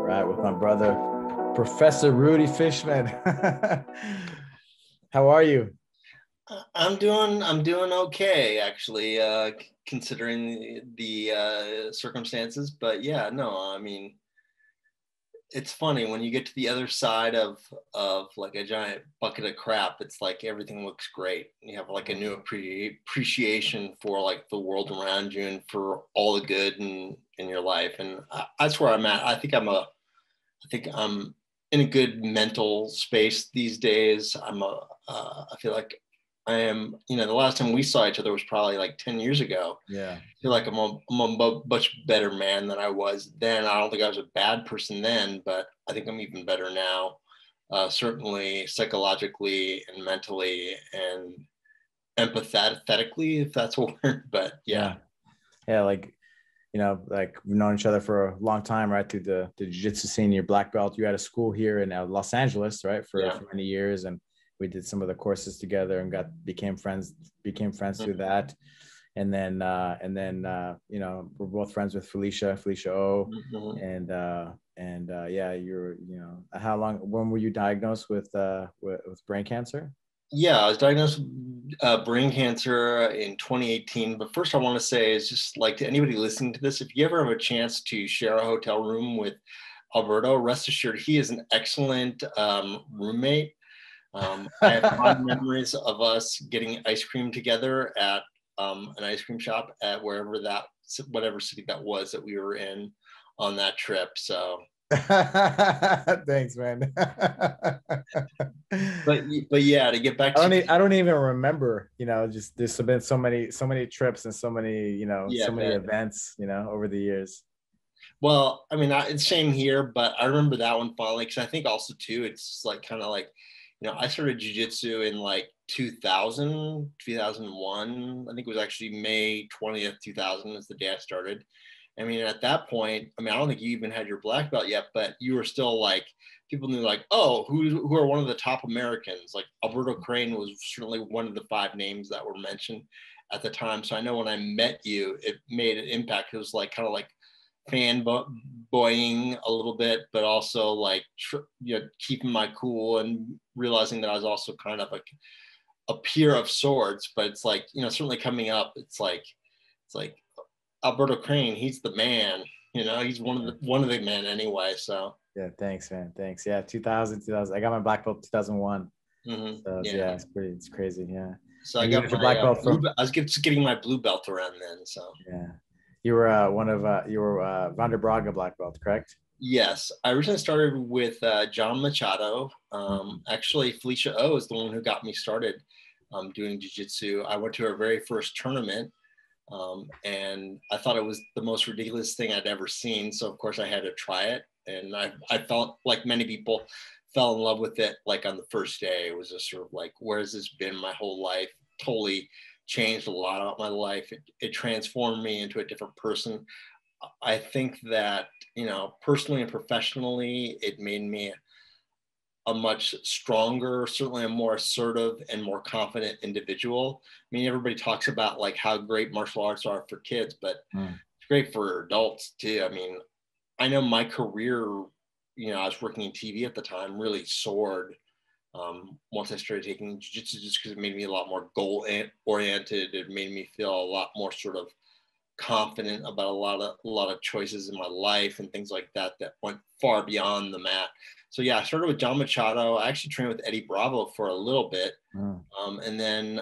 right, with my brother, Professor Rudy Fischmann. How are you? I'm doing okay, actually, considering the circumstances. But yeah, no, I mean, it's funny when you get to the other side of like a giant bucket of crap. It's like everything looks great. You have like a new appreciation for like the world around you and for all the good in your life. And that's where I'm at. I think I'm in a good mental space these days. I feel like I am, the last time we saw each other was probably like 10 years ago. Yeah. I feel like I'm a much better man than I was then. I don't think I was a bad person then, but I think I'm even better now. Certainly psychologically and mentally and empathetically, if that's a word, but yeah. Yeah. Like we've known each other for a long time, right? Through the Jiu-Jitsu scene, your black belt. You had a school here in Los Angeles, right? For many years. And we did some of the courses together and became friends through that. And then we're both friends with Felicia O. Yeah, when were you diagnosed with brain cancer? Yeah, I was diagnosed with brain cancer in 2018. But first, I want to say is just like to anybody listening to this, if you ever have a chance to share a hotel room with Alberto, rest assured he is an excellent roommate. I have fond memories of us getting ice cream together at an ice cream shop at whatever city that was that we were in on that trip. So thanks, man. but yeah, to get back to I don't even remember, just there's been so many trips and so many, so many events, over the years. Well, I mean, it's same here, but I remember that one fondly because I think also too, it's like kind of like, I started jiu-jitsu in like 2000, 2001. I think it was actually May 20th, 2000 is the day I started. I mean, at that point, I don't think you even had your black belt yet, but you were still like, people knew like, oh, who are one of the top Americans? Like Alberto Crane was certainly one of the 5 names that were mentioned at the time. So I know when I met you, it made an impact. It was like kind of like fanboying a little bit, but also like keeping my cool and realizing that I was also kind of like a peer of sorts. But it's like, certainly coming up, it's like Alberto Crane, he's the man. He's one of the men anyway. So yeah, thanks, man. Thanks. Yeah, 2000. I got my black belt 2001. Mm-hmm. So yeah, it's crazy. Yeah. So and I got my black belt I was just getting my blue belt around then. So yeah, you were Vander Braga black belt, correct? Yes, I originally started with John Machado. Actually, Felicia O is the one who got me started doing jiu-jitsu. I went to her very first tournament, and I thought it was the most ridiculous thing I'd ever seen. So of course I had to try it, and I felt like many people fell in love with it. Like on the first day, it was just sort of like, where has this been my whole life? Totally changed a lot about my life. It transformed me into a different person. I think that, personally and professionally, it made me a much stronger, certainly a more assertive and more confident individual. I mean, everybody talks about like how great martial arts are for kids, but it's great for adults too. I mean, I know my career, I was working in TV at the time, really soared once I started taking jiu-jitsu, just because it made me a lot more goal oriented. It made me feel a lot more sort of confident about a lot of choices in my life and things like that went far beyond the mat. So yeah, I started with John Machado. I actually trained with Eddie Bravo for a little bit, and then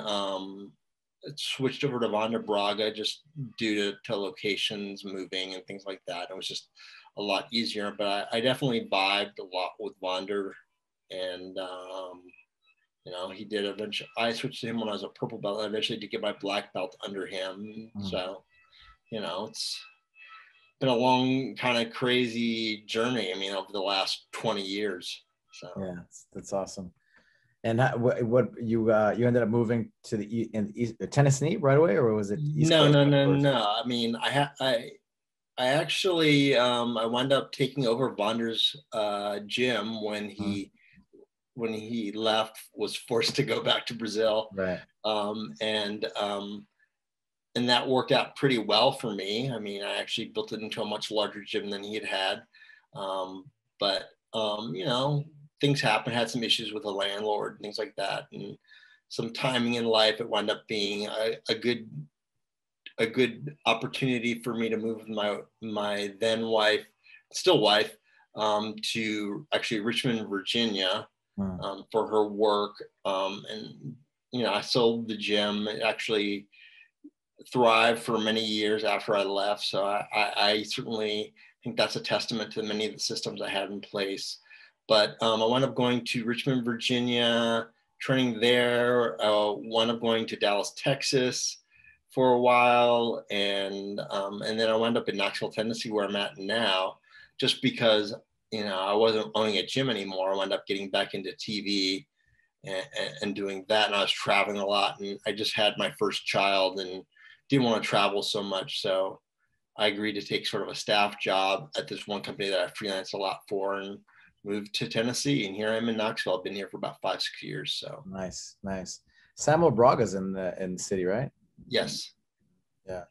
it switched over to Vander Braga just due to locations moving and things like that. It was just a lot easier, but I definitely vibed a lot with Vander, and he did eventually. I switched to him when I was a purple belt. I eventually did get my black belt under him. So it's been a long, kind of crazy journey. I mean, over the last 20 years. So yeah, that's awesome. And what you ended up moving to the East Tennessee right away, or was it East no, Coast? No. I mean, I actually I wound up taking over Vonder's gym when he left, was forced to go back to Brazil, right? And that worked out pretty well for me. I mean, I actually built it into a much larger gym than he had. But you know, things happen. Had some issues with the landlord, things like that, and some timing in life. It wound up being a good opportunity for me to move with my then wife, still wife, to actually Richmond, Virginia, for her work. And you know, I sold the gym. It actually thrived for many years after I left. So I certainly think that's a testament to many of the systems I had in place. But I wound up going to Richmond, Virginia, training there. Wound up going to Dallas, Texas for a while. And then I wound up in Knoxville, Tennessee, where I'm at now, just because, you know, I wasn't owning a gym anymore. I wound up getting back into TV and doing that. And I was traveling a lot, and I just had my first child and didn't want to travel so much. So I agreed to take sort of a staff job at this one company that I freelance a lot for, and moved to Tennessee. And here I am in Knoxville. I've been here for about 5-6 years. So nice. Samuel Braga's in the city, right? yes. Yeah.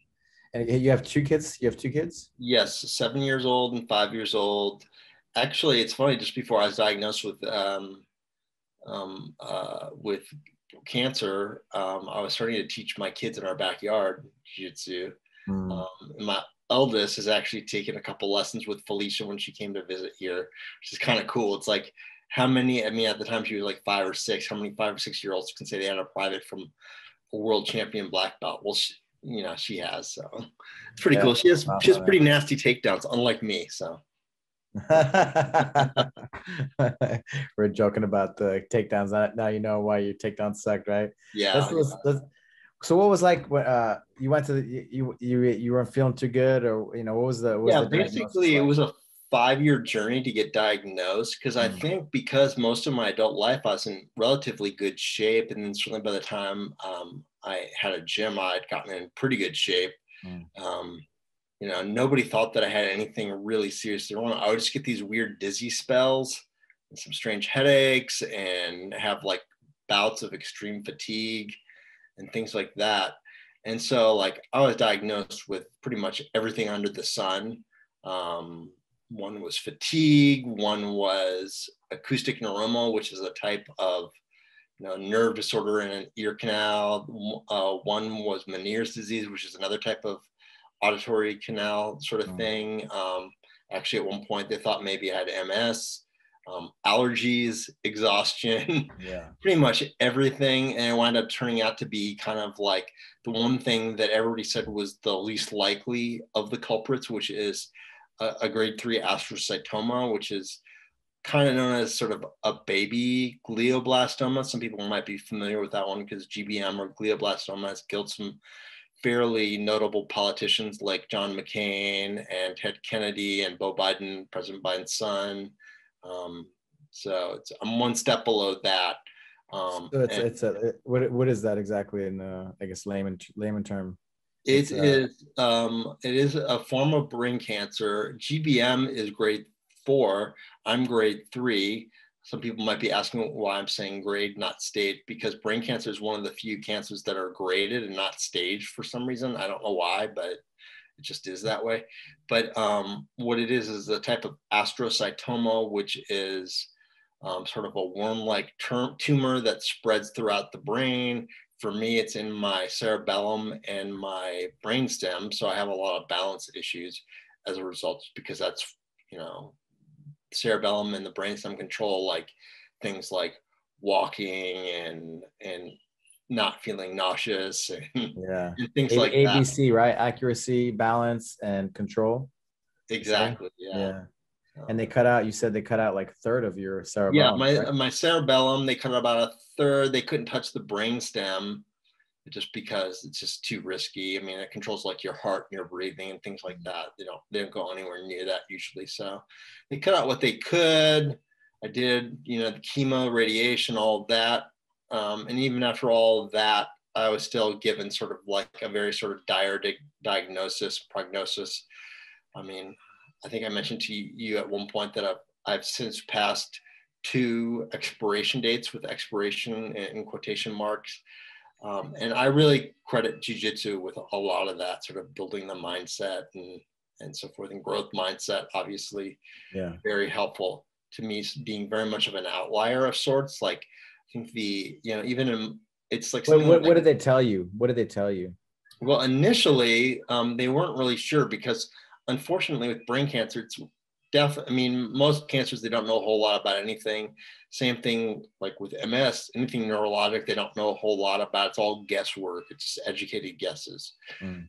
And you have 2 kids? You have 2 kids? Yes, 7 years old and 5 years old. Actually, it's funny, just before I was diagnosed with cancer, I was starting to teach my kids in our backyard jiu-jitsu. My eldest has actually taken a couple lessons with Felicia when she came to visit here, which is kind of cool. It's like, how many, I mean, at the time she was like 5 or 6, how many 5 or 6-year-olds can say they had a private from a world champion black belt? Well, you know, she has, so it's pretty cool. She has pretty nasty takedowns, unlike me. So we're joking about the takedowns. Now you know why your takedowns sucked, right? Yeah. So what was like when you went to you weren't feeling too good, or you know, what was the basically like? It was a 5-year journey to get diagnosed, because I think because most of my adult life I was in relatively good shape, and then certainly by the time I had a gym, I'd gotten in pretty good shape. You know, nobody thought that I had anything really seriously wrong. I would just get these weird dizzy spells and some strange headaches, and have like bouts of extreme fatigue and things like that. And so like I was diagnosed with pretty much everything under the sun. One was fatigue, one was acoustic neuroma, which is a type of, you know, nerve disorder in an ear canal. One was Meniere's disease, which is another type of auditory canal sort of thing. Actually, at one point they thought maybe I had MS. Allergies, exhaustion, pretty much everything. And it wound up turning out to be kind of like the one thing that everybody said was the least likely of the culprits, which is a grade 3 astrocytoma, which is kind of known as sort of a baby glioblastoma. Some people might be familiar with that one because GBM, or glioblastoma, has killed some fairly notable politicians like John McCain and Ted Kennedy and Beau Biden, President Biden's son. So I'm one step below that. So what is that exactly in I guess layman term? It is a form of brain cancer. GBM is grade 4. I'm grade 3. Some people might be asking why I'm saying grade, not stage, because brain cancer is one of the few cancers that are graded and not staged for some reason. I don't know why, but it just is that way. But what it is a type of astrocytoma, which is sort of a worm-like tumor that spreads throughout the brain. For me, it's in my cerebellum and my brainstem. So I have a lot of balance issues as a result, because that's, you know, cerebellum and the brainstem control like things like walking and not feeling nauseous and things like that. ABC, right? Accuracy, balance, and control. Exactly. Yeah. And they cut out, you said they cut out like a third of your cerebellum. Yeah, my cerebellum, they cut out about a third. They couldn't touch the brainstem just because it's just too risky. I mean, it controls like your heart and your breathing and things like that. They don't go anywhere near that usually. So they cut out what they could. I did, you know, the chemo, radiation, all of that. And even after all of that, I was still given sort of like a very sort of dire prognosis. I mean, I think I mentioned to you at one point that I've since passed 2 expiration dates, with expiration in quotation marks. And I really credit jiu-jitsu with a lot of that, sort of building the mindset and and so forth, and growth mindset, obviously, Yeah. very helpful to me, being very much of an outlier of sorts. Like, I think even in, it's like, What did they tell you? What did they tell you? Well, initially, they weren't really sure, because unfortunately with brain cancer, it's I mean, most cancers, they don't know a whole lot about anything. Same thing like with MS, anything neurologic, they don't know a whole lot about. It's all guesswork. It's just educated guesses.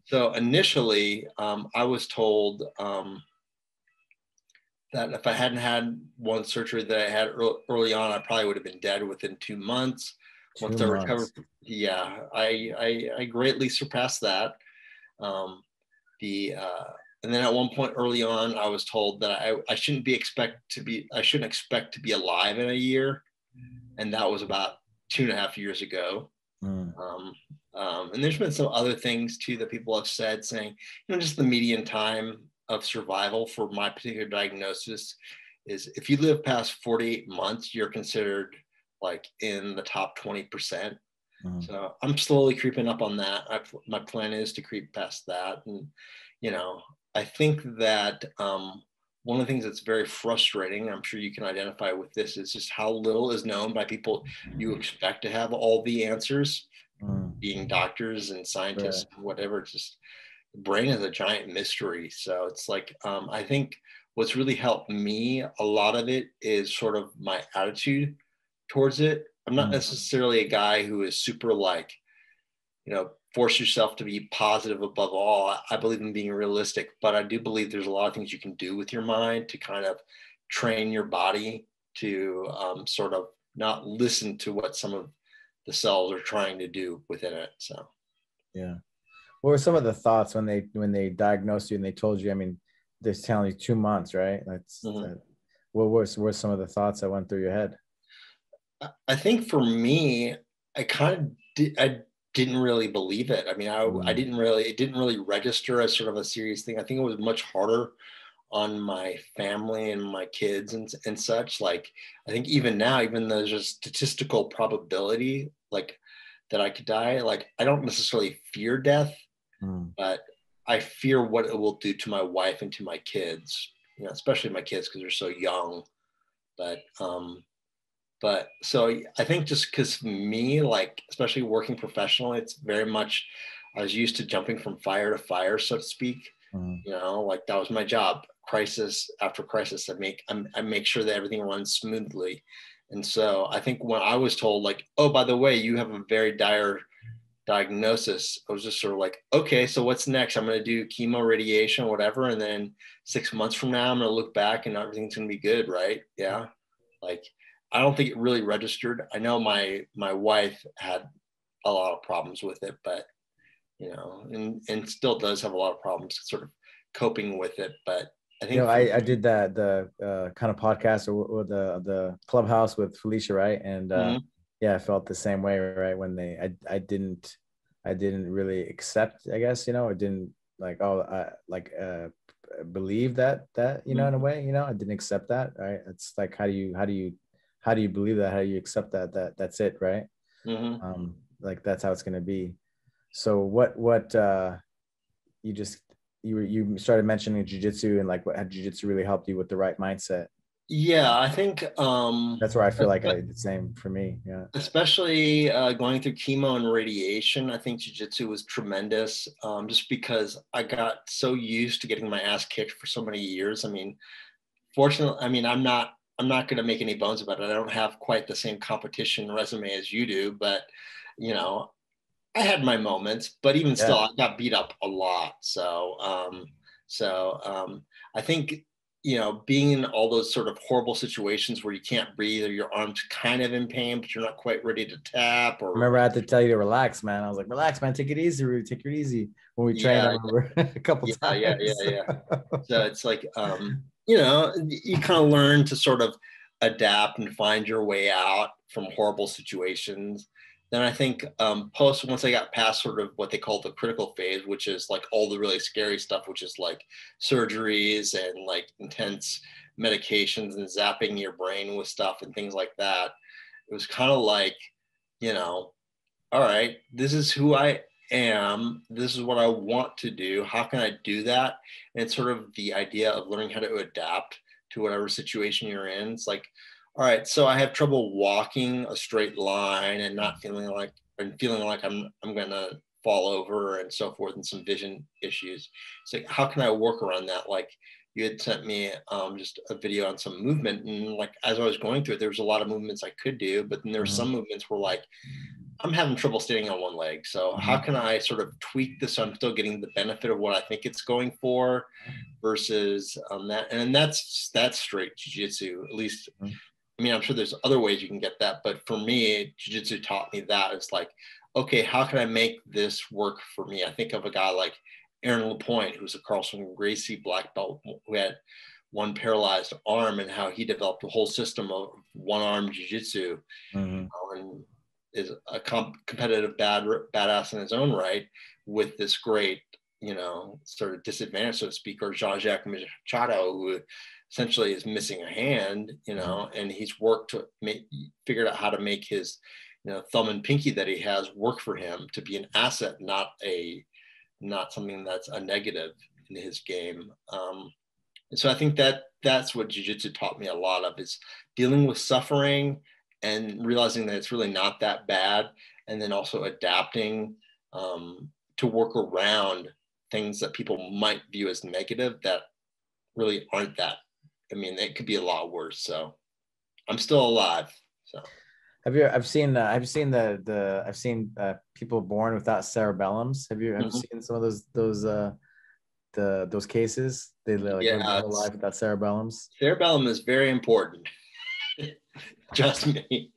So initially, I was told that if I hadn't had one surgery that I had early on, I probably would have been dead within 2 months. Once I recovered, yeah, I greatly surpassed that. And then at one point early on, I was told that I shouldn't expect to be alive in a year, and that was about 2.5 years ago. And there's been some other things too that people have said, saying, just the median time of survival for my particular diagnosis is, if you live past 48 months, you're considered like in the top 20%. So I'm slowly creeping up on that. My plan is to creep past that. And, I think that one of the things that's very frustrating, I'm sure you can identify with this, is just how little is known by people you expect to have all the answers, being doctors and scientists, and whatever. It's just, the brain is a giant mystery. So it's like, I think what's really helped me, a lot of it is sort of my attitude towards it. I'm not necessarily a guy who is super like, force yourself to be positive above all. I believe in being realistic, but I do believe there's a lot of things you can do with your mind to kind of train your body to sort of not listen to what some of the cells are trying to do within it. So, yeah. What were some of the thoughts when they diagnosed you and they told you? I mean, they're telling you 2 months, right? What were some of the thoughts that went through your head? I think for me, I didn't really believe it. I mean, it didn't really register as sort of a serious thing. I think it was much harder on my family and my kids and such. Like, I think even now, even though there's a statistical probability like that I could die, like, I don't necessarily fear death, but I fear what it will do to my wife and to my kids, especially my kids, because they're so young. But so I think just because me, like, especially working professionally, it's very much, I was used to jumping from fire to fire, so to speak. Like, that was my job. Crisis after crisis, I make sure that everything runs smoothly. And so I think when I was told, like, oh, by the way, you have a very dire diagnosis, I was just sort of like, okay, so what's next? I'm going to do chemo, radiation, whatever. And then 6 months from now, I'm going to look back and everything's going to be good, right? Yeah. Like, I don't think it really registered. I know my wife had a lot of problems with it, but, and still does have a lot of problems sort of coping with it. But I think, I did the kind of podcast or the Clubhouse with Felicia, right? And I felt the same way, right? When I didn't really accept, I guess, I didn't like, believe that, in a way, I didn't accept that, right? It's like, how do you believe that? How do you accept that's it, right? Like, that's how it's going to be. So what you started mentioning jiu-jitsu, and like, what had jiu-jitsu really helped you with the right mindset? Yeah, I think that's where I feel like the same for me. Yeah. Especially going through chemo and radiation, I think jiu-jitsu was tremendous, just because I got so used to getting my ass kicked for so many years. I mean, fortunately, I mean, I'm not going to make any bones about it. I don't have quite the same competition resume as you do, but, I had my moments, but even still, I got beat up a lot. So I think, being in all those sort of horrible situations where you can't breathe, or your arm's kind of in pain, but you're not quite ready to tap. Or remember, I had to tell you to relax, man. I was like, relax, man, take it easy, Rudy, take it easy. When we trained, I remember a couple times. Yeah. So it's like, you kind of learn to sort of adapt and find your way out from horrible situations. Then I think once I got past sort of what they call the critical phase, which is like all the really scary stuff, which is like surgeries and like intense medications and zapping your brain with stuff and things like that, it was kind of like, all right, this is who I am. This is what I want to do. How can I do that? And it's sort of the idea of learning how to adapt to whatever situation you're in. It's like, all right, so I have trouble walking a straight line and not feeling like I'm gonna fall over and so forth, and some vision issues. It's like, how can I work around that? Like, you had sent me just a video on some movement, and like as I was going through it, there was a lot of movements I could do, but then there were some movements where like I'm having trouble standing on one leg. So how can I sort of tweak this so I'm still getting the benefit of what I think it's going for versus that? And that's straight jiu-jitsu, at least. I mean, I'm sure there's other ways you can get that, but for me, jiu-jitsu taught me that. It's like, okay, how can I make this work for me? I think of a guy like Aaron LaPointe, who's a Carlson Gracie Black Belt, who had one paralyzed arm, and how he developed a whole system of one-arm jiu-jitsu, and is a competitive badass in his own right, with this great, sort of disadvantage, so to speak, or Jean-Jacques Machado, who essentially is missing a hand, and he's worked to figured out how to make his, thumb and pinky that he has work for him to be an asset, not something that's a negative in his game. So I think that's what jiu-jitsu taught me a lot of, is dealing with suffering and realizing that it's really not that bad, and then also adapting to work around things that people might view as negative that really aren't that. I mean, it could be a lot worse. So I'm still alive. So I've seen people born without cerebellums. Have you seen some of those cases? They like live their whole life without cerebellums. Cerebellum is very important. Just me.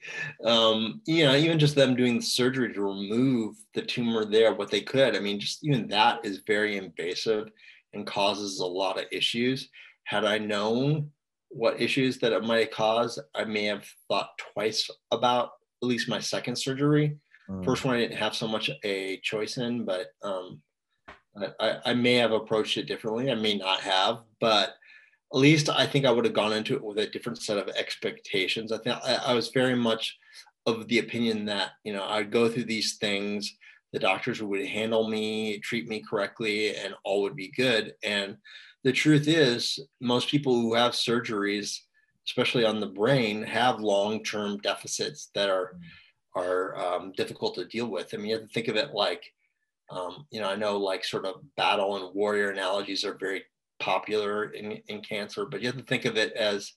Even just them doing the surgery to remove the tumor there, what they could. I mean, just even that is very invasive and causes a lot of issues. Had I known what issues that it might cause, I may have thought twice about at least my second surgery. First one I didn't have so much a choice in, but I may have approached it differently. I may not have, but at least I think I would have gone into it with a different set of expectations. I think I was very much of the opinion that, I'd go through these things, the doctors would handle me, treat me correctly, and all would be good. And the truth is, most people who have surgeries, especially on the brain, have long-term deficits that are difficult to deal with. I mean, you have to think of it like, I know like sort of battle and warrior analogies are very popular in cancer, but you have to think of it as,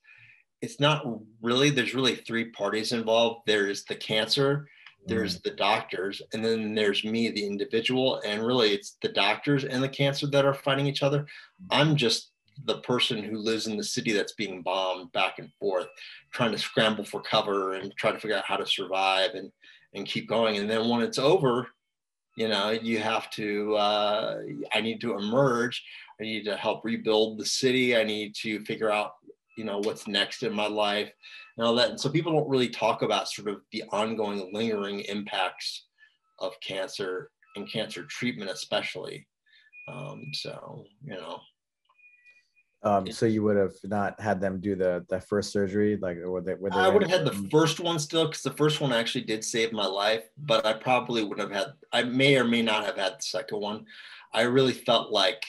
it's not really, there's really three parties involved. There's the cancer, there's the doctors, and then there's me, the individual. And really it's the doctors and the cancer that are fighting each other. I'm just the person who lives in the city that's being bombed back and forth, trying to scramble for cover and try to figure out how to survive and keep going. And then when it's over, you have to, I need to emerge. I need to help rebuild the city. I need to figure out, what's next in my life and all that. And so people don't really talk about sort of the ongoing lingering impacts of cancer and cancer treatment, especially. So you would have not had them do the first surgery, like, or I would have had the first one still, because the first one actually did save my life, but I probably would have had, I may or may not have had the second one. I really felt like,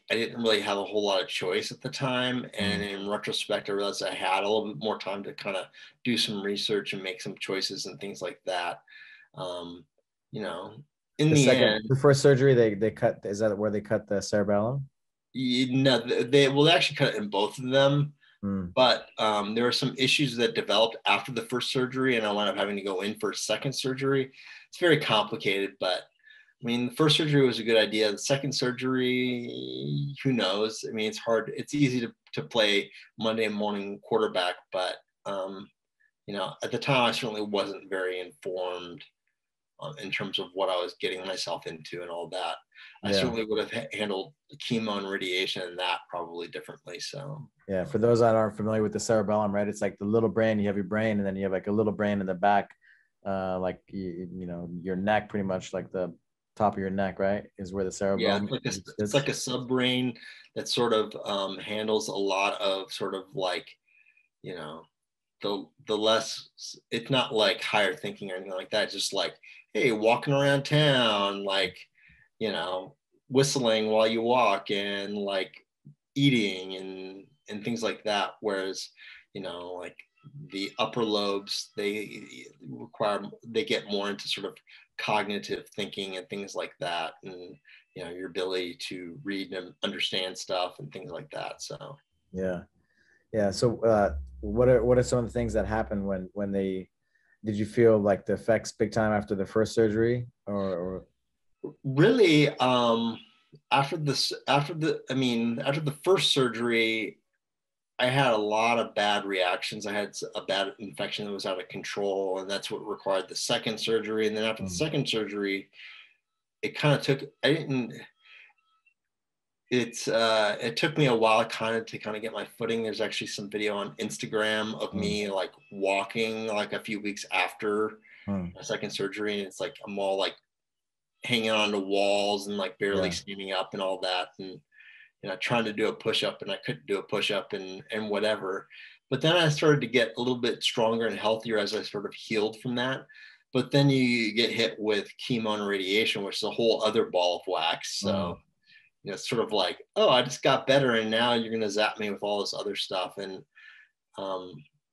I didn't really have a whole lot of choice at the time. And in retrospect, I realized I had a little bit more time to kind of do some research and make some choices and things like that. In the end, the first surgery they cut, is that where they cut the cerebellum? They actually cut it in both of them. But there were some issues that developed after the first surgery, and I wound up having to go in for a second surgery. It's very complicated, but I mean, the first surgery was a good idea. The second surgery, who knows? I mean, it's hard. It's easy to play Monday morning quarterback, but at the time I certainly wasn't very informed in terms of what I was getting myself into and all that. I certainly would have handled chemo and radiation and that probably differently. So yeah, for those that aren't familiar with the cerebellum, right? It's like the little brain. You have your brain, and then you have like a little brain in the back, like your neck, pretty much like the top of your neck, right, is where the cerebellum. Yeah, it's like a subbrain that sort of handles a lot of sort of like, the less, it's not like higher thinking or anything like that. It's just like, hey, walking around town, like, you know, whistling while you walk, and like eating and things like that. Whereas, you know, like the upper lobes, they get more into sort of cognitive thinking and things like that, and you know, your ability to read and understand stuff and things like that. So Yeah. Yeah. So what are some of the things that happen when they did you feel like the effects big time after the first surgery or really, after the first surgery, I had a lot of bad reactions. I had a bad infection that was out of control, and that's what required the second surgery. And then after the second surgery, it kind of took, I didn't, it took me a while to kind of get my footing. There's actually some video on Instagram of me like walking like a few weeks after my second surgery. And it's like, I'm all like hanging onto walls and like barely standing up and all that. And, you know, trying to do a push-up, and I couldn't do a push-up and whatever. But then I started to get a little bit stronger and healthier as I sort of healed from that. But then you get hit with chemo and radiation, which is a whole other ball of wax. So, you know, it's sort of like, oh, I just got better, and now you're going to zap me with all this other stuff. And,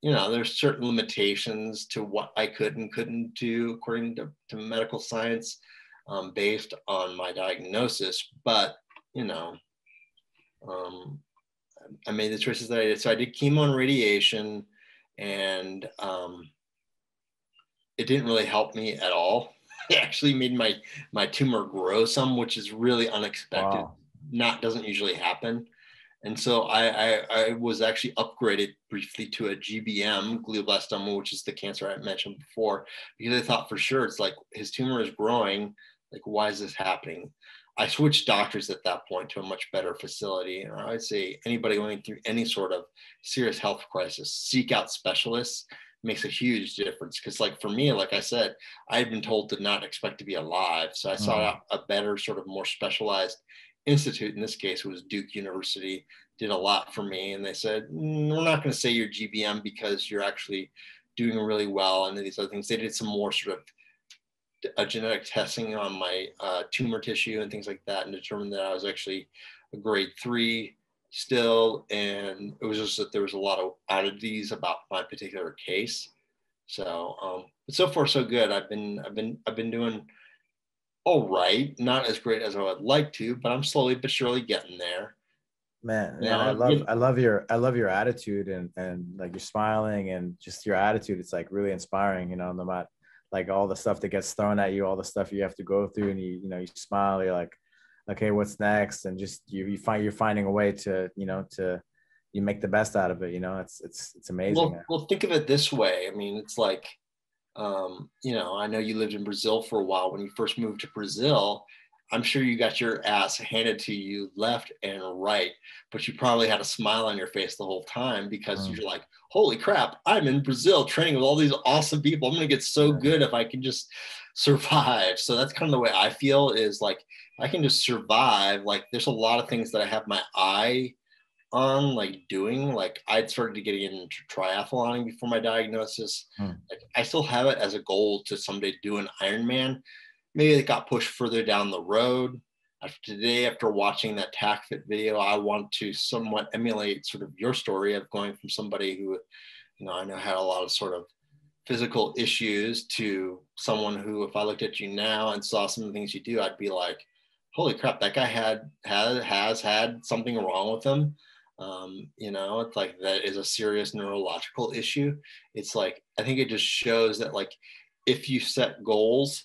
you know, there's certain limitations to what I could and couldn't do according to medical science, based on my diagnosis. But, you know, I made the choices that I did. So I did chemo and radiation, and it didn't really help me at all. It actually made my tumor grow some, which is really unexpected. Wow. Doesn't usually happen. And so I was actually upgraded briefly to a GBM, glioblastoma, which is the cancer I mentioned before, because I thought for sure, it's like, his tumor is growing. Like, why is this happening? I switched doctors at that point to a much better facility. And I would say anybody going through any sort of serious health crisis, seek out specialists. Makes a huge difference. Because like for me, like I said, I had been told to not expect to be alive. So I sought out a better, sort of more specialized institute. In this case, it was Duke University, did a lot for me. And they said, we're not going to say you're GBM because you're actually doing really well. And these other things, they did some more sort of a genetic testing on my tumor tissue and things like that, and determined that I was actually a grade 3 still. And it was just that there was a lot of oddities about my particular case. So, but so far so good. I've been doing all right, not as great as I would like to, but I'm slowly but surely getting there. Man, I love your attitude, and like you're smiling and just your attitude. It's like really inspiring, you know, no matter like all the stuff that gets thrown at you, all the stuff you have to go through, and you know, you smile, you're like, okay, what's next? And just you're finding a way to, you know, you make the best out of it. You know, it's amazing. Well, think of it this way. I mean, it's like, you know, I know you lived in Brazil for a while. When you first moved to Brazil, I'm sure you got your ass handed to you left and right, but you probably had a smile on your face the whole time, because you're like, holy crap, I'm in Brazil training with all these awesome people. I'm going to get so good if I can just survive. So that's kind of the way I feel, is like, I can just survive. Like, there's a lot of things that I have my eye on, like doing. Like, I'd started getting into triathloning before my diagnosis. Like, I still have it as a goal to someday do an Ironman. Maybe it got pushed further down the road. After watching that TACFIT video, I want to somewhat emulate sort of your story of going from somebody who, you know, I know had a lot of sort of physical issues, to someone who, if I looked at you now and saw some of the things you do, I'd be like, holy crap, that guy has had something wrong with him. You know, it's like, that is a serious neurological issue. It's like, I think it just shows that, like, if you set goals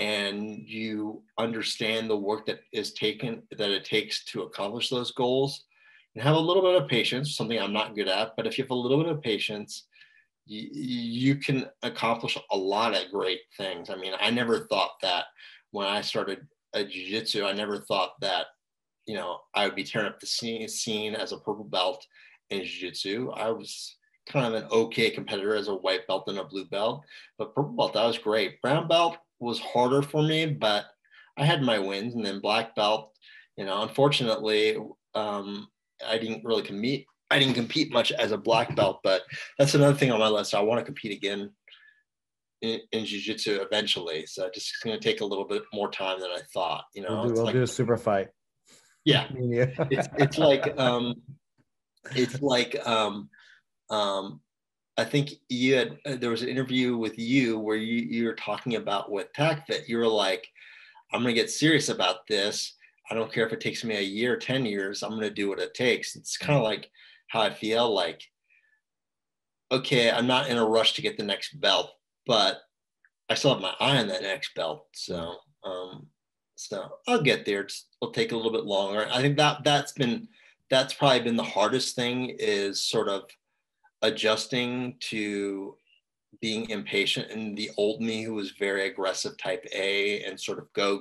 and you understand the work that it takes to accomplish those goals, and have a little bit of patience, something I'm not good at, but if you have a little bit of patience, you can accomplish a lot of great things. I mean, I never thought that when I started jiu-jitsu, I never thought that, you know, I would be tearing up the scene as a purple belt in jiu-jitsu. I was kind of an okay competitor as a white belt and a blue belt, but purple belt, that was great. Brown belt was harder for me, but I had my wins. And then black belt, you know, unfortunately, I didn't really I didn't compete much as a black belt, but that's another thing on my list. I want to compete again in jiu-jitsu eventually. So it's just going to take a little bit more time than I thought. You know, We'll do a super fight. Yeah, Yeah. it's like it's like I think you had there was an interview with you where you were talking about with TACFit. You were like, I'm going to get serious about this. I don't care if it takes me a year, 10 years. I'm going to do what it takes. It's kind of like how I feel like, okay, I'm not in a rush to get the next belt, but I still have my eye on that next belt. So, so I'll get there. It'll take a little bit longer. I think that's probably been the hardest thing, is sort of adjusting to being impatient, and the old me who was very aggressive type A and sort of go,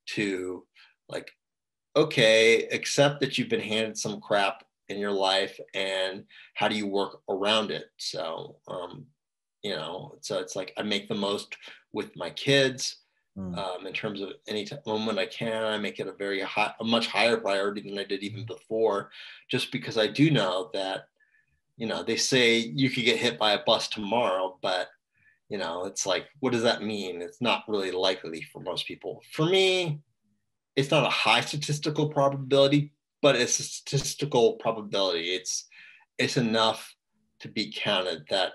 to like, okay, accept that you've been handed some crap in your life and how do you work around it? So, you know, so it's like I make the most with my kids. In terms of any moment I can, I make it a much higher priority than I did even before, just because I do know that, you know, they say you could get hit by a bus tomorrow, but, you know, it's like, what does that mean? It's not really likely for most people. For me, it's not a high statistical probability, but it's a statistical probability. It's enough to be counted that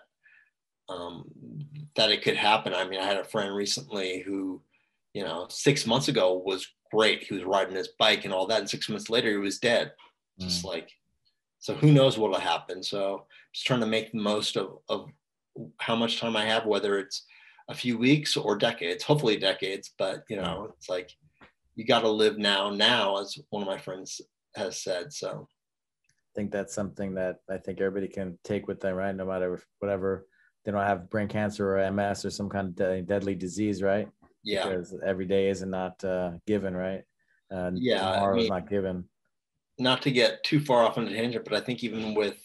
that it could happen. I mean, I had a friend recently who, you know, 6 months ago was great. He was riding his bike and all that, and 6 months later he was dead. Just like, so who knows what'll happen. So just trying to make the most of how much time I have, whether it's a few weeks or decades, hopefully decades, but you know, it's like, you got to live now, as one of my friends has said. So I think that's something that I think everybody can take with them, right? No matter whatever, they don't have brain cancer or MS or some kind of deadly disease, right? Yeah. Because every day is not given, right? Tomorrow is not given. Not to get too far off on a tangent, but I think even with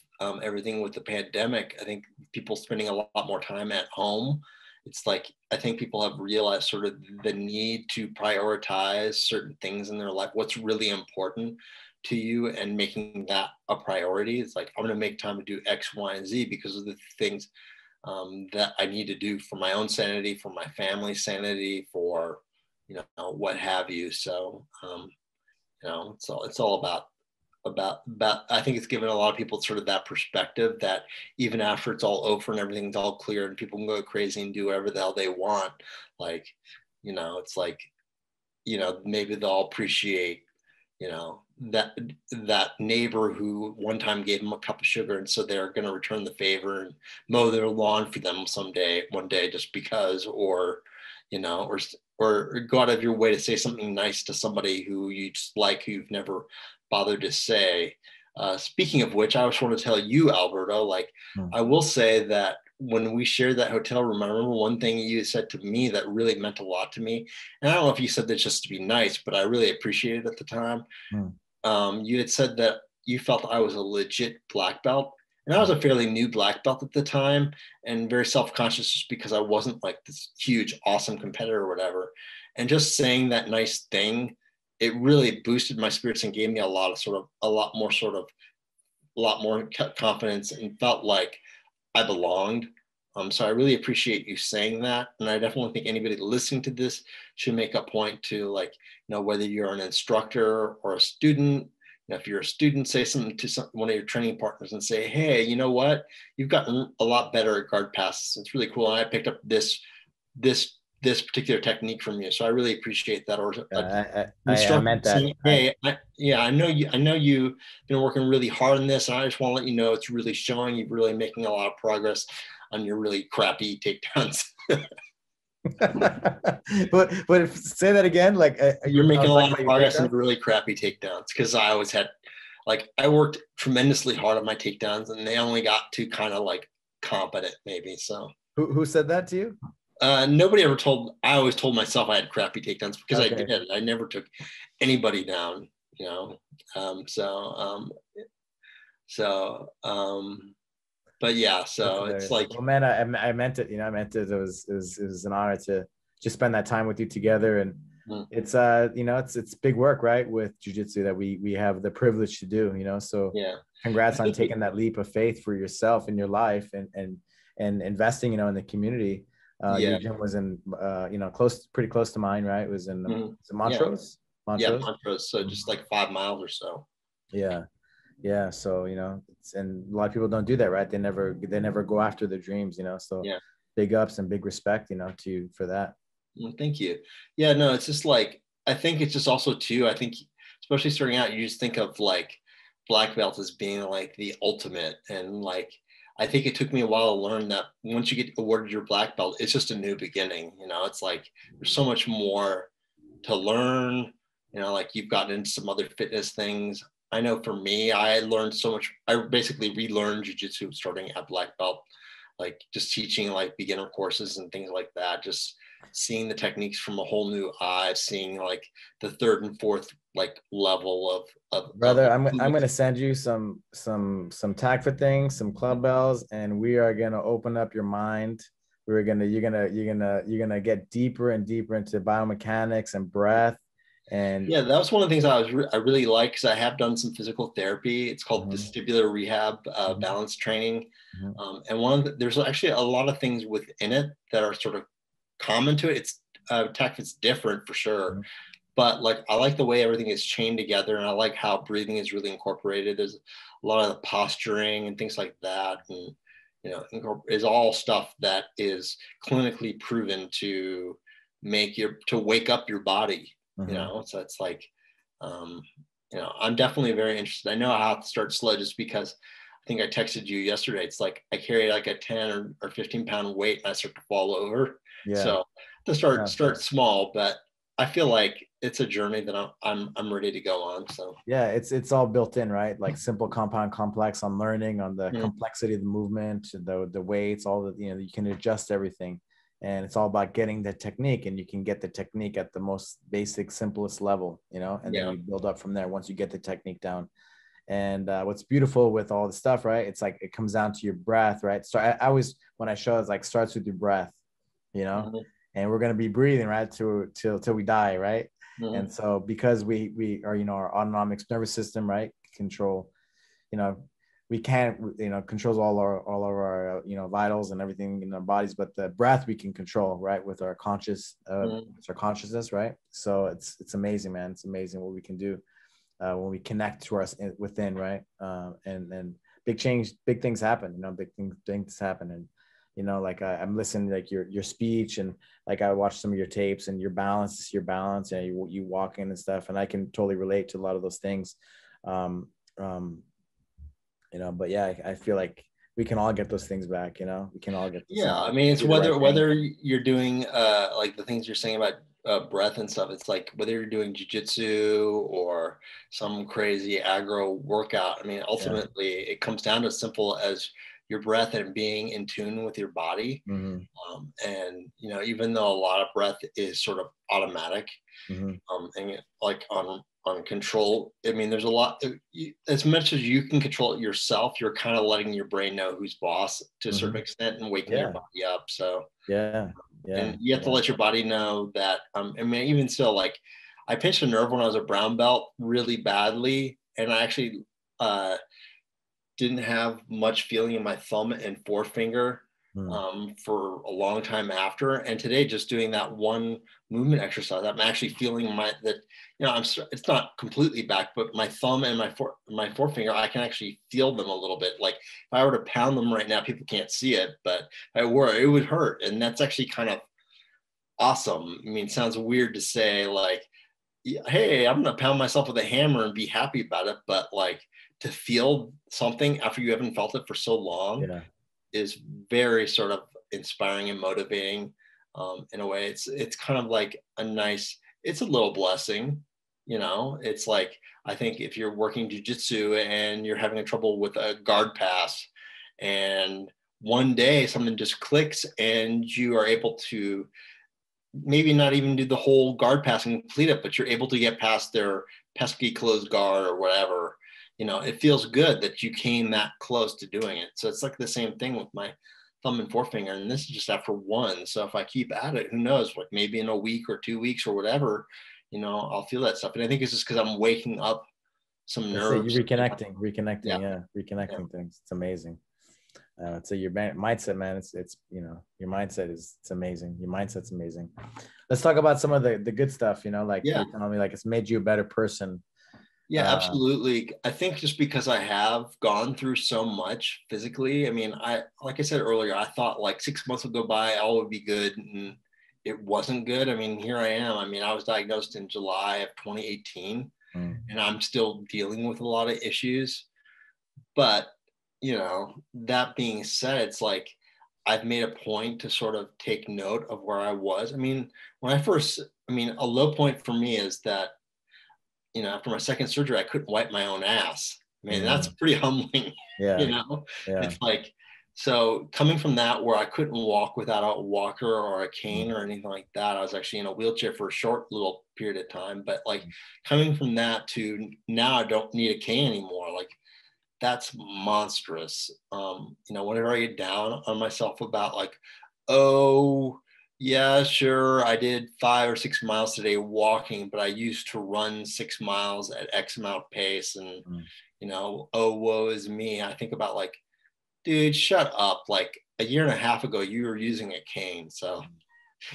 everything with the pandemic, I think people spending a lot more time at home. It's like, I think people have realized sort of the need to prioritize certain things in their life, what's really important to you, and making that a priority. It's like, I'm going to make time to do X, Y, and Z because of the things that I need to do for my own sanity, for my family's sanity, for, you know, what have you. So, you know, it's all about I think it's given a lot of people sort of that perspective that even after it's all over and everything's all clear and people can go crazy and do whatever the hell they want, like, you know, it's like, you know, maybe they'll appreciate, you know, that neighbor who one time gave them a cup of sugar, and so they're going to return the favor and mow their lawn for them one day just because, or, you know, or go out of your way to say something nice to somebody who you just like, who you've never bothered to say. Speaking of which, I just want to tell you, Alberto, like, I will say that when we shared that hotel room, I remember one thing you said to me that really meant a lot to me. And I don't know if you said that just to be nice, but I really appreciated it at the time. You had said that you felt I was a legit black belt. And I was a fairly new black belt at the time, and very self-conscious just because I wasn't like this huge, awesome competitor or whatever. And just saying that nice thing, it really boosted my spirits and gave me a lot more confidence, and felt like I belonged. So I really appreciate you saying that. And I definitely think anybody listening to this should make a point to, like, you know, whether you're an instructor or a student, you know, if you're a student, say something to one of your training partners and say, hey, you know what, you've gotten a lot better at guard passes. It's really cool. And I picked up this particular technique from you. So I really appreciate that. Or I meant that. Saying, hey, I know you've been working really hard on this, and I just want to let you know it's really showing. You're really making a lot of progress on your really crappy takedowns. but say that again. Like you're making a lot of progress on really crappy takedowns, because I always had, like, I worked tremendously hard on my takedowns, and they only got to kind of like competent maybe. So who said that to you? Nobody ever told. I always told myself I had crappy takedowns because I did. I never took anybody down, you know. But yeah, so it's like, well, man, I meant it. You know, I meant it. It was an honor to just spend that time with you together, and Mm. it's you know, it's big work, right, with jiu-jitsu that we have the privilege to do, you know. So Yeah. I congrats on think taking that leap of faith for yourself in your life, and investing, you know, in the community. Your yeah. gym was in you know, pretty close to mine, right? It was in Mhm. Yeah. Montrose. Yeah. Montrose. Montrose. So Mhm. just like 5 miles or so. Yeah. Yeah. So, you know, and a lot of people don't do that, right? They never go after their dreams, you know. So Yeah. big ups and big respect, you know, to you for that. Well, thank you. Yeah, no, it's just like, I think it's just also too, I think especially starting out, you just think of like black belt as being like the ultimate. And like, I think it took me a while to learn that once you get awarded your black belt, it's just a new beginning. You know, it's like there's so much more to learn. You know, like you've gotten into some other fitness things. I know for me, I learned so much. I basically relearned jujitsu starting at black belt, like just teaching like beginner courses and things like that. Just seeing the techniques from a whole new eye, seeing like the third and fourth like level of Brother, I'm gonna send you some tag for things, some club bells, and we are gonna open up your mind. We're gonna you're gonna get deeper and deeper into biomechanics and breath and Yeah, that was one of the things I really like, because I have done some physical therapy. It's called Mhm, vestibular rehab, mhm, balance training, mhm, and one of there's actually a lot of things within it that are sort of common to it. It's tech is different for sure, mhm. but like I like the way everything is chained together, and I like how breathing is really incorporated. There's a lot of the posturing and things like that, and you know, is all stuff that is clinically proven to to wake up your body. You Mhm. know, so it's like, um, you know, I'm definitely very interested. I know I have to start slow, just because I think I texted you yesterday. It's like I carry like a 10 or 15 pound weight and I start to fall over. Yeah. So to start Yeah. start small, but I feel like it's a journey that I'm ready to go on. So Yeah, it's all built in, right? Like simple, compound, complex on learning, on the mm, complexity of the movement, the weights, all the, you know, you can adjust everything. And it's all about getting the technique, and you can get the technique at the most basic, simplest level, you know, and then yeah, you build up from there once you get the technique down. And what's beautiful with all the stuff, right? It's like it comes down to your breath, right? So I always, when I show, it's like starts with your breath, you know, mm-hmm, and we're gonna be breathing, right, till we die, right? mm-hmm, And so because we are, you know, our autonomic nervous system, right, control, you know, we can't, you know, controls all of our you know, vitals and everything in our bodies, but the breath we can control, right, with our mm-hmm. with our consciousness, right? So it's amazing, man. It's amazing what we can do when we connect to us within, right? And big things happen, you know, things happen. And you know, like I'm listening, like your speech, and like I watched some of your tapes, and your balance, and you walk in and stuff, and I can totally relate to a lot of those things. Um, um, you know, but yeah, I feel like we can all get those things back. You know, we can all get those Yeah, things I back. mean, it's Do the right thing. whether you're doing like the things you're saying about breath and stuff. It's like whether you're doing jujitsu or some crazy aggro workout. I mean, Yeah. ultimately, it comes down to as simple as your breath and being in tune with your body. Mm-hmm. And you know, even though a lot of breath is sort of automatic, Mm-hmm. and like on control, I mean, there's a lot. As much as you can control it yourself, you're kind of letting your brain know who's boss to a Mm-hmm. certain extent, and waking your Yeah. body up. So Yeah. Yeah. and you have to Yeah. let your body know that, I mean, even still, like I pinched a nerve when I was a brown belt really badly, and I actually uh didn't have much feeling in my thumb and forefinger Mm. for a long time after. And today, just doing that one movement exercise, I'm actually feeling you know, it's not completely back, but my thumb and my forefinger, I can actually feel them a little bit. Like if I were to pound them right now, people can't see it, but if I were, it would hurt. And that's actually kind of awesome. I mean, it sounds weird to say, like, hey, I'm gonna pound myself with a hammer and be happy about it, but like to feel something after you haven't felt it for so long Yeah. is very sort of inspiring and motivating. In a way, it's kind of like it's a little blessing, you know. It's like, I think if you're working jujitsu and you're having a trouble with a guard pass, and one day something just clicks and you are able to maybe not even do the whole guard pass and complete it, but you're able to get past their pesky closed guard or whatever. You know, it feels good that you came that close to doing it. So it's like the same thing with my thumb and forefinger, and this is just after one. So if I keep at it, who knows, like maybe in a week or 2 weeks or whatever, you know, I'll feel that stuff. And I think it's just because I'm waking up some That's it. nerves. You're reconnecting, Yeah. yeah, reconnecting things. It's amazing. So your mindset, man, it's you know, your mindset it's amazing. Your mindset's amazing. Let's talk about some of the good stuff. You know, like you're telling me, like it's made you a better person. Yeah, absolutely. I think just because I have gone through so much physically, I mean, like I said earlier, I thought like 6 months would go by, all would be good, and it wasn't good. I mean, here I am. I mean, I was diagnosed in July of 2018, and I'm still dealing with a lot of issues. But, you know, that being said, it's like I've made a point to sort of take note of where I was. I mean, a low point for me is that, you know, after my second surgery, I couldn't wipe my own ass. I mean, that's pretty humbling. Yeah. You know, yeah. It's like, so coming from that, where I couldn't walk without a walker or a cane or anything like that, I was actually in a wheelchair for a short little period of time. But like coming from that to now, I don't need a cane anymore. Like that's monstrous. You know, whenever I get down on myself about like, oh, yeah, sure, I did 5 or 6 miles today walking, but I used to run 6 miles at X amount pace. And, you know, oh, woe is me. I think about like, dude, shut up. Like a year and a half ago, you were using a cane. So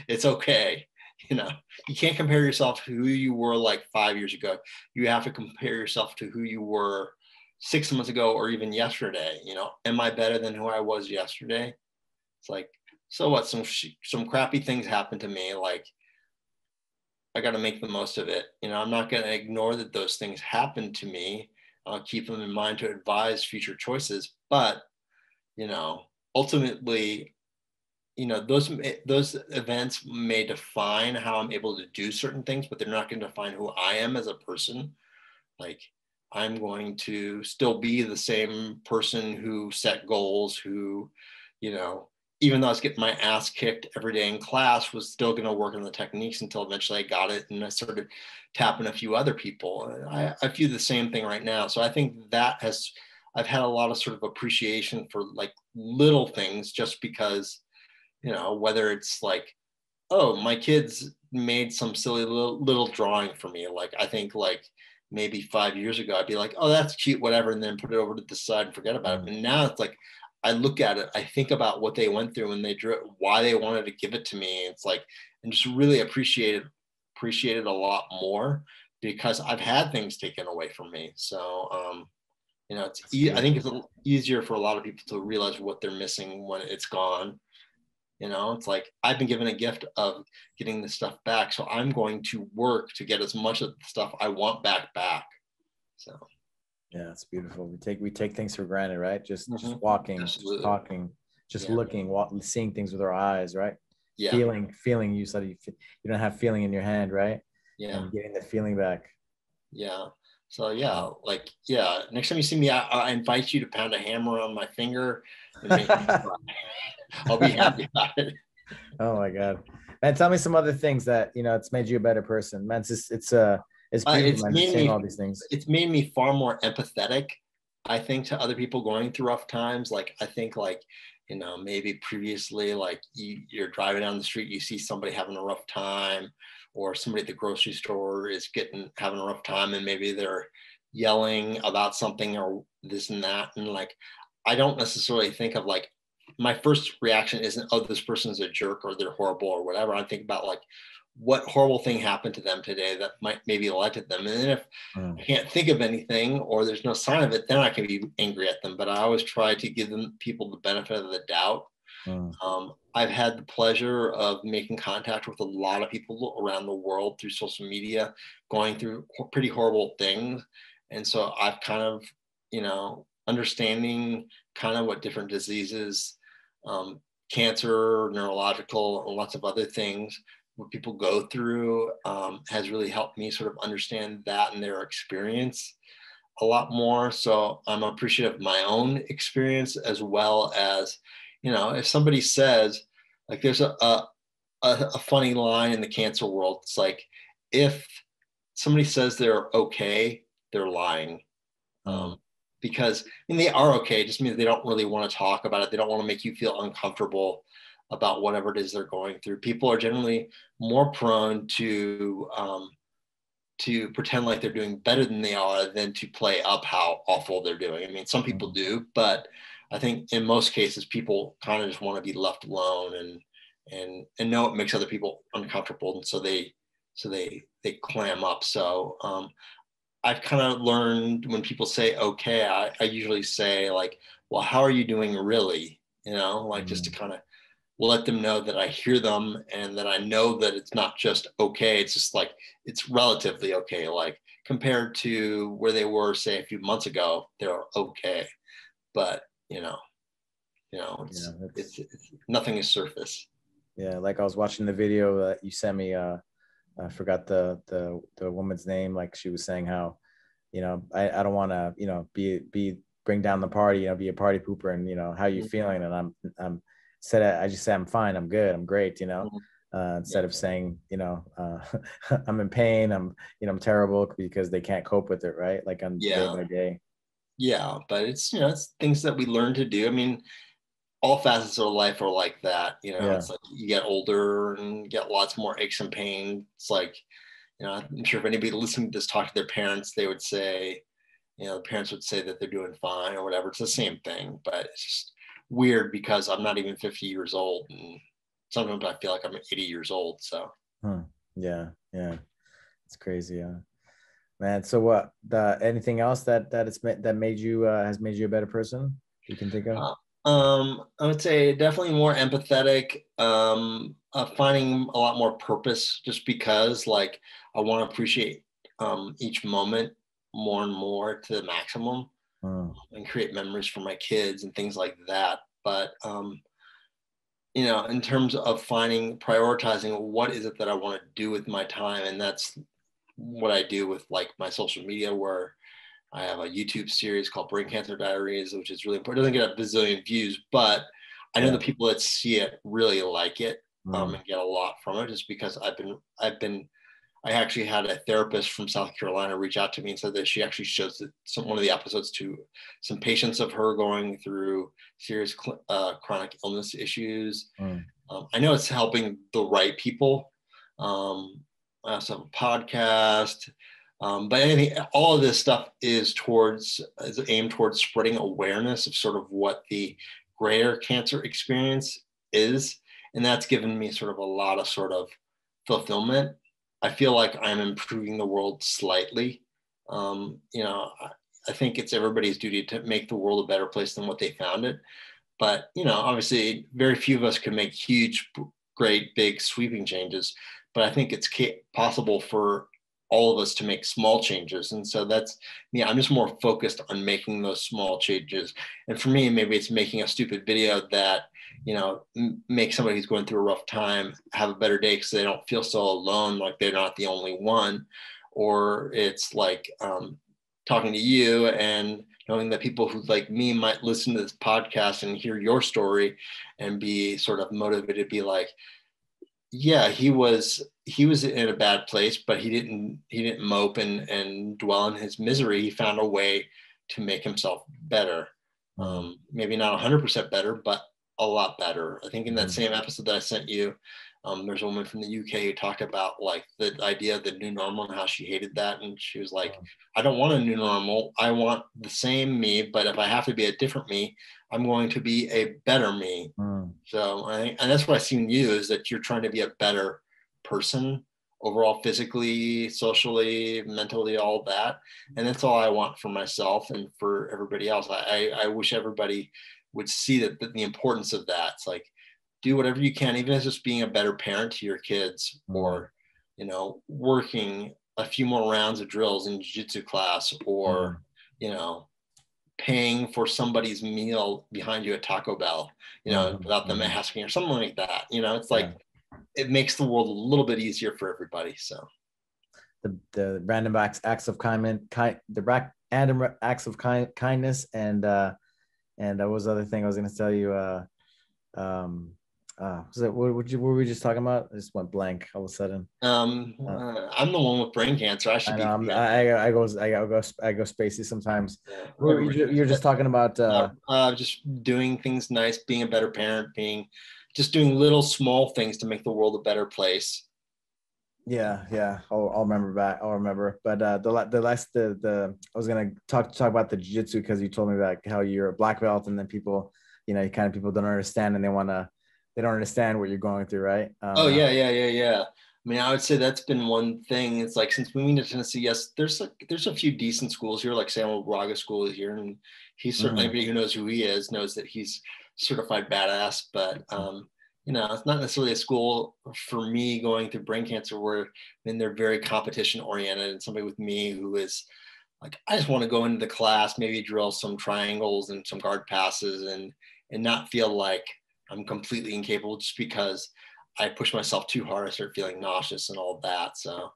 it's okay. You know, you can't compare yourself to who you were like 5 years ago. You have to compare yourself to who you were 6 months ago or even yesterday. You know, am I better than who I was yesterday? It's like, so what? Some crappy things happen to me. Like, I got to make the most of it. You know, I'm not going to ignore that those things happen to me. I'll keep them in mind to advise future choices. But, you know, ultimately, you know, those events may define how I'm able to do certain things, but they're not going to define who I am as a person. Like, I'm going to still be the same person who set goals, who, you know, even though I was getting my ass kicked every day in class, was still going to work on the techniques until eventually I got it. And I started tapping a few other people. I feel the same thing right now. So I think I've had a lot of sort of appreciation for like little things, just because, you know, whether it's like, oh, my kids made some silly little drawing for me. Like, I think like maybe 5 years ago, I'd be like, oh, that's cute, whatever. And then put it over to the side and forget about it. And now it's like, I look at it, I think about what they went through when they drew it, why they wanted to give it to me. It's like, and just really appreciate it a lot more, because I've had things taken away from me. So, you know, I think it's easier for a lot of people to realize what they're missing when it's gone. You know, it's like, I've been given a gift of getting this stuff back, so I'm going to work to get as much of the stuff I want back. So yeah, it's beautiful. We take things for granted, right? Just walking, just talking, just looking, seeing things with our eyes, right? Yeah. Feeling. You said you don't have feeling in your hand, right? Yeah. And getting the feeling back. Yeah. So yeah, like, yeah. Next time you see me, I invite you to pound a hammer on my finger and make me cry. I'll be happy about it. Oh my God, man! Tell me some other things that, you know, it's made you a better person, man. It's beautiful, man. Just seeing all these things. It's made me far more empathetic, I think, to other people going through rough times. Like, I think like, you know, maybe previously, like you're driving down the street, you see somebody having a rough time, or somebody at the grocery store is having a rough time, and maybe they're yelling about something or this and that. And like, I don't necessarily think of like, my first reaction isn't, oh, this person's a jerk or they're horrible or whatever. I think about like, what horrible thing happened to them today that might maybe led to them. And then if I can't think of anything or there's no sign of it, then I can be angry at them. But I always try to give people the benefit of the doubt. I've had the pleasure of making contact with a lot of people around the world through social media, going through pretty horrible things. And so I've kind of, you know, understanding kind of what different diseases, cancer, neurological, and lots of other things, what people go through, has really helped me sort of understand that and their experience a lot more. So I'm appreciative of my own experience, as well as, you know, if somebody says, like, there's a funny line in the cancer world. It's like, if somebody says they're okay, they're lying. because I mean, they are okay. It just means they don't really want to talk about it. They don't want to make you feel uncomfortable about whatever it is they're going through. People are generally more prone to pretend like they're doing better than they are than to play up how awful they're doing. I mean, some people do, but I think in most cases, people kind of just want to be left alone and know it makes other people uncomfortable. And so they clam up. So I've kind of learned when people say, okay, I usually say like, well, how are you doing really? You know, like just to kind of let them know that I hear them and that I know that it's not just okay. It's just like, it's relatively okay. Like compared to where they were, say, a few months ago, they're okay. But, it's nothing is surface. Yeah. Like I was watching the video that you sent me, I forgot the woman's name. Like she was saying how, I don't want to, be bring down the party, be a party pooper, and how you feeling? And I just say I'm fine, I'm good, I'm great, instead of saying, I'm in pain, I'm terrible, because they can't cope with it, right? Like on day by day. Yeah, but it's it's things that we learn to do. I mean, all facets of life are like that. It's like you get older and get lots more aches and pain. It's like, I'm sure if anybody listening to this talk to their parents, they would say, the parents would say that they're doing fine or whatever. It's the same thing, but it's just weird because I'm not even 50 years old. And sometimes I feel like I'm 80 years old. So, yeah. It's crazy. Man. So what, anything else that made you, has made you a better person you can think of? I would say definitely more empathetic, finding a lot more purpose, just because like I want to appreciate each moment more and more to the maximum, and create memories for my kids and things like that. But in terms of prioritizing what is it that I want to do with my time, and that's what I do with like my social media, where I have a YouTube series called Brain Cancer Diaries, which is really important. It doesn't get a bazillion views, but I know the people that see it really like it, and get a lot from it, just because I actually had a therapist from South Carolina reach out to me and said that she actually shows one of the episodes to some patients of her going through serious chronic illness issues. I know it's helping the right people. I also have a podcast. But anything, all of this stuff is aimed towards spreading awareness of sort of what the greater cancer experience is. And that's given me sort of a lot of sort of fulfillment. I feel like I'm improving the world slightly. I think it's everybody's duty to make the world a better place than what they found it. But, obviously very few of us can make huge, great, big sweeping changes. But I think it's possible for all of us to make small changes. And so that's me. I'm just more focused on making those small changes. And for me, maybe it's making a stupid video that, make somebody who's going through a rough time have a better day because they don't feel so alone, like they're not the only one. Or it's like talking to you and knowing that people who like me might listen to this podcast and hear your story and be sort of motivated to be like, yeah, he was in a bad place, but he didn't mope and dwell in his misery. He found a way to make himself better. Maybe not 100% better, but a lot better. I think in that same episode that I sent you, there's a woman from the UK who talked about like the idea of the new normal and how she hated that. And she was like, I don't want a new normal. I want the same me, but if I have to be a different me, I'm going to be a better me. So and that's what I see in you, is that you're trying to be a better person overall, physically, socially, mentally, all that. And that's all I want for myself and for everybody else. I wish everybody would see that the importance of that. It's like, do whatever you can, even as just being a better parent to your kids, or, working a few more rounds of drills in jiu-jitsu class, or, paying for somebody's meal behind you at Taco Bell, without them asking, or something like that. It's like, it makes the world a little bit easier for everybody. So the random acts of kindness, random acts of kindness, and that was the other thing I was going to tell you. What were we just talking about? I just went blank all of a sudden. I'm the one with brain cancer. I should I be. know. I go spacey sometimes. Yeah, You're just talking about. just doing things nice, being a better parent, just doing little small things to make the world a better place. Yeah. I'll remember back. I'll remember. But I was gonna talk about the jiu-jitsu because you told me about how you're a black belt, and then people, people don't understand, and they don't understand what you're going through, right? Oh yeah. I mean, I would say that's been one thing. It's like since moving to Tennessee, yes, there's a few decent schools here, like Samuel Braga School here, and he's certainly Mhm. anybody who knows who he is knows that he's certified badass. But it's not necessarily a school for me going through brain cancer where they're very competition oriented, and somebody with me who is like, I just want to go into the class, maybe drill some triangles and some guard passes, and not feel like I'm completely incapable just because I push myself too hard. I start feeling nauseous and all of that. So,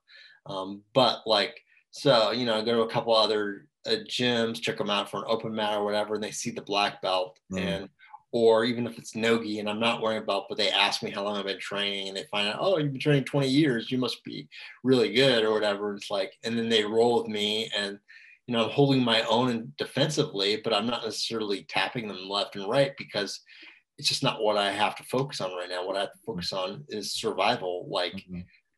I go to a couple other gyms, check them out for an open mat or whatever, and they see the black belt or even if it's nogi and I'm not wearing a belt, but they ask me how long I've been training and they find out, oh, you've been training 20 years, you must be really good or whatever. It's like, and then they roll with me and, I'm holding my own defensively, but I'm not necessarily tapping them left and right because it's just not what I have to focus on right now. What I have to focus on is survival. Like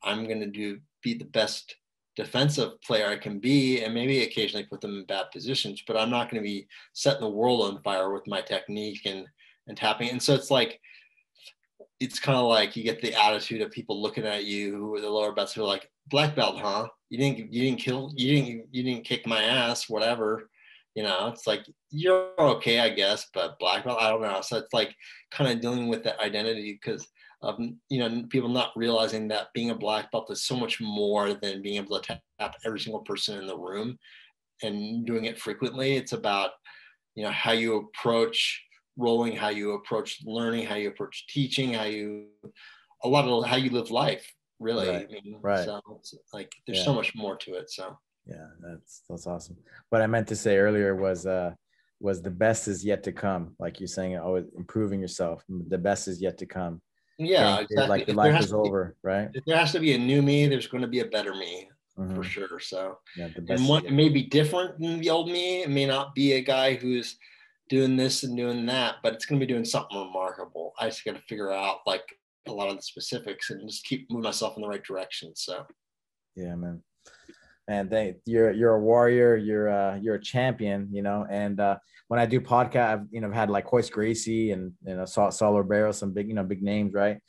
I'm going to be the best defensive player I can be and maybe occasionally put them in bad positions, but I'm not going to be setting the world on fire with my technique and tapping. And so it's kind of like you get the attitude of people looking at you who are the lower belts who are like, black belt, huh? You didn't kick my ass, whatever. It's like, you're okay, I guess, but black belt, I don't know. So it's like kind of dealing with that identity because of, people not realizing that being a black belt is so much more than being able to tap every single person in the room and doing it frequently. It's about, how you approach rolling, how you approach learning, how you approach teaching, how you live life, really. Right. Right. So it's like there's Yeah. so much more to it. So Yeah, that's awesome. What I meant to say earlier was the best is yet to come. Like you're saying, always improving yourself. The best is yet to come. yeah, exactly. Like your life is over, right? If there has to be a new me, there's going to be a better me for sure. So, yeah, the and best what may be different than the old me, it may not be a guy who's doing this and doing that, but it's going to be doing something remarkable. I just got to figure out like a lot of the specifics and just keep moving myself in the right direction. So, yeah, man. And you're a warrior, you're a champion, and when I do podcast, I've had like Hoist Gracie and Saul Ribeiro, some big names, right?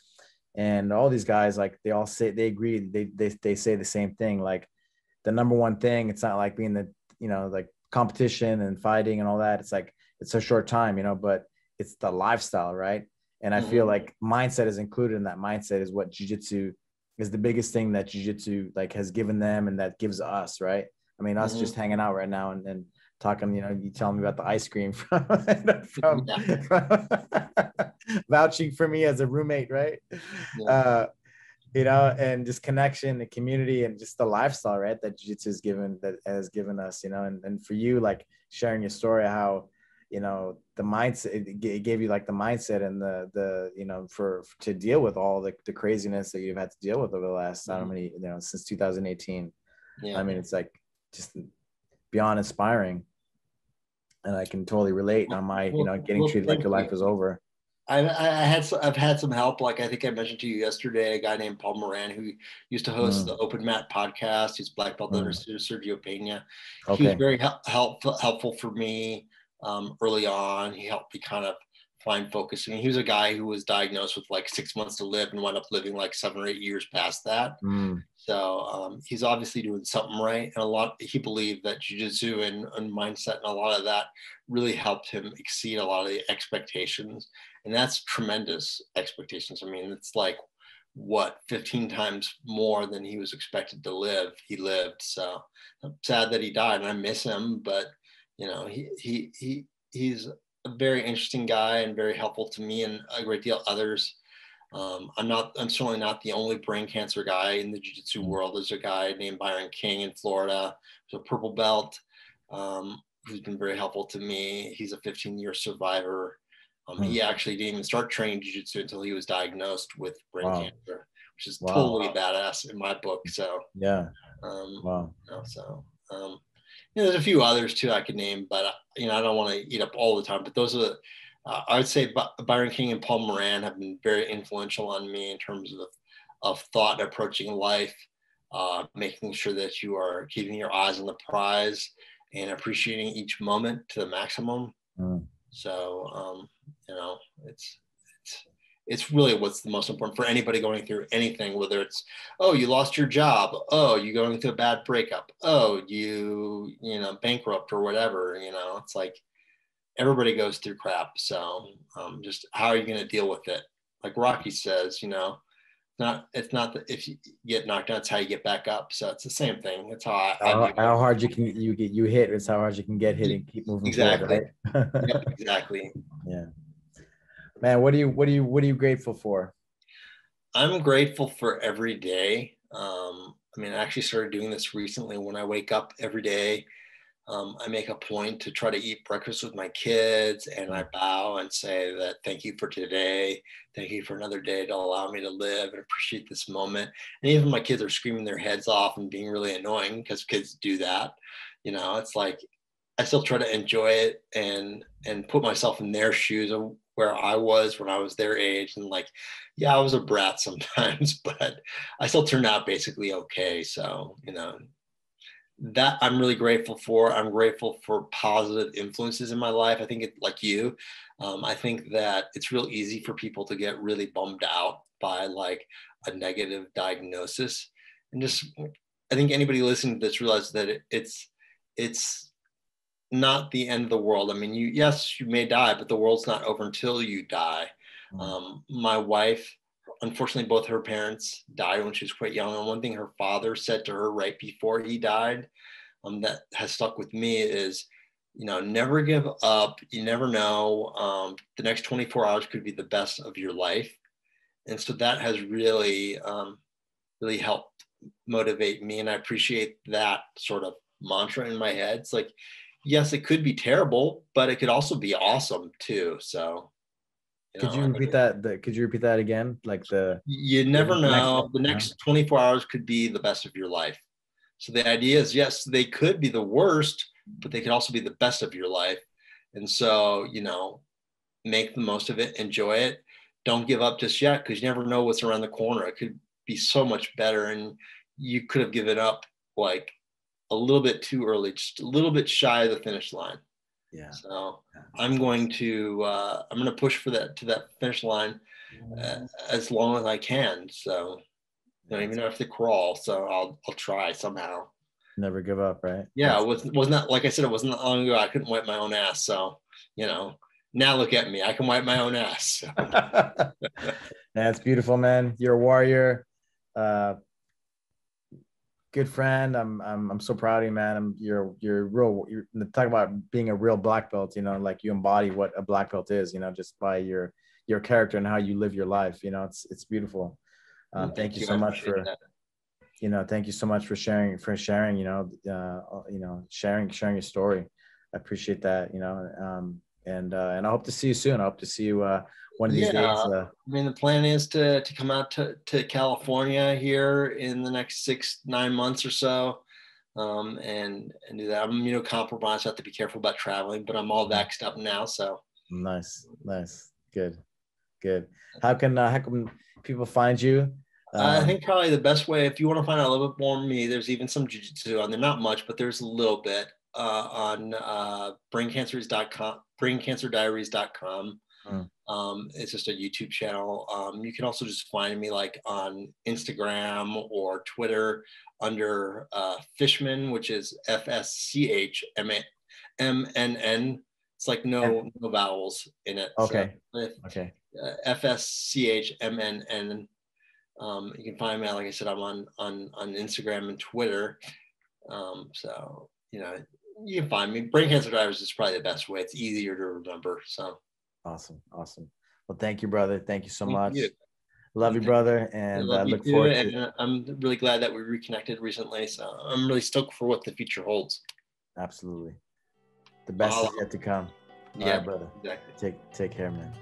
And all these guys, like they all say, they agree, they say the same thing. Like the number one thing, it's not like being like competition and fighting and all that. It's like it's a short time, but it's the lifestyle, right? And I feel like mindset is included in that. Mindset is what jiu-jitsu is, the biggest thing that jiu-jitsu like has given them and that gives us, right? I mean, us just hanging out right now and talking, you telling me about the ice cream from vouching for me as a roommate, right? yeah. And just connection and community and just the lifestyle, right? That jiu-jitsu has given us, and for you, like sharing your story, how, the mindset, it gave you like the mindset and for to deal with all the craziness that you've had to deal with over the last, I don't know many, since 2018. Yeah. I mean, it's like just beyond inspiring. And I can totally relate on my, getting treated like your life is over. I've had some help. Like I think I mentioned to you yesterday, a guy named Paul Moran who used to host the Open Mat podcast. He's black belt under Sergio Pena. Okay. He was very helpful for me early on. He helped me kind of find focus. I mean, he was a guy who was diagnosed with like 6 months to live and wound up living like 7 or 8 years past that. So he's obviously doing something right. And he believed that jiu-jitsu and mindset and a lot of that really helped him exceed a lot of the expectations. And that's tremendous expectations. I mean, it's like 15 times more than he was expected to live. He lived. So I'm sad that he died and I miss him, but he's a very interesting guy and very helpful to me and a great deal of others. I'm certainly not the only brain cancer guy in the jiu-jitsu world. There's a guy named Byron King in Florida, who's a purple belt, who's been very helpful to me. He's a 15-year survivor. He actually didn't even start training jiu-jitsu until he was diagnosed with brain cancer, which is totally badass in my book. So yeah, there's a few others too I could name, but I don't want to eat up all the time. But those are I would say Byron King and Paul Moran have been very influential on me in terms of thought approaching life, making sure that you are keeping your eyes on the prize and appreciating each moment to the maximum. So, it's really what's the most important for anybody going through anything, whether it's, oh, you lost your job, oh, you're going through a bad breakup, oh, you bankrupt or whatever, it's like everybody goes through crap. So just how are you going to deal with it? Like Rocky says, it's not that if you get knocked down, it's how you get back up. So it's the same thing. That's how how hard you hit. It's how hard you can get hit and keep moving forward, right? Yep, exactly. Yeah. Man, what are you grateful for? I'm grateful for every day. I actually started doing this recently. When I wake up every day, I make a point to try to eat breakfast with my kids, and I bow and say that thank you for today. Thank you for another day to allow me to live and appreciate this moment. And even my kids are screaming their heads off and being really annoying, because kids do that. It's like I still try to enjoy it and put myself in their shoes of where I was when I was their age. And like, yeah, I was a brat sometimes, but I still turned out basically okay. So, that I'm really grateful for. I'm grateful for positive influences in my life. I think like you, I think that it's real easy for people to get really bummed out by like a negative diagnosis. And just, I think anybody listening to this realizes that it's not the end of the world. Yes, you may die, but the world's not over until you die. My wife, unfortunately, both her parents died when she was quite young. And one thing her father said to her right before he died, that has stuck with me is, never give up. You never know. The next 24 hours could be the best of your life. And so that has really, really helped motivate me. And I appreciate that sort of mantra in my head. It's like, yes, it could be terrible, but it could also be awesome too. So, could you repeat that? Could you repeat that again? Like you never know. The next 24 hours could be the best of your life. So the idea is, yes, they could be the worst, but they could also be the best of your life. And so, make the most of it, enjoy it. Don't give up just yet, because you never know what's around the corner. It could be so much better. And you could have given up like a little bit too early, just a little bit shy of the finish line. Yeah. So I'm going to push for that to that finish line as long as I can. So even if they crawl, so I'll try somehow. Never give up, right? Yeah, it wasn't that, like I said, it wasn't that long ago I couldn't wipe my own ass. So now look at me, I can wipe my own ass. So. That's beautiful, man. You're a warrior. Good friend. I'm so proud of you, man. You're talk about being a real black belt, like you embody what a black belt is, just by your character and how you live your life. It's beautiful. Thank you so much for thank you so much for sharing sharing your story. I appreciate that, and I hope to see you soon. I hope to see you one of these days. The plan is to come out to California here in the next 6-9 months or so, and do that. I'm immunocompromised. I have to be careful about traveling, but I'm all vaxxed up now. So nice, good. How can people find you? I think probably the best way, if you want to find out a little bit more on me, there's even some jiu-jitsu on there, not much, but there's a little bit on braincancerdiaries.com. It's just a YouTube channel. You can also just find me like on Instagram or Twitter under Fischmann, which is Fschmannn. It's like no vowels in it. Okay. So Fschmannn. You can find me, like I said, I'm on Instagram and Twitter. So you can find me. Brain Cancer Diaries is probably the best way. It's easier to remember. So awesome. Well, thank you, brother. Thank you so much. Love you, brother, and I look forward to it. And I'm really glad that we reconnected recently. So I'm really stoked for what the future holds. Absolutely. The best is yet to come. All right, brother. Exactly. Take care, man.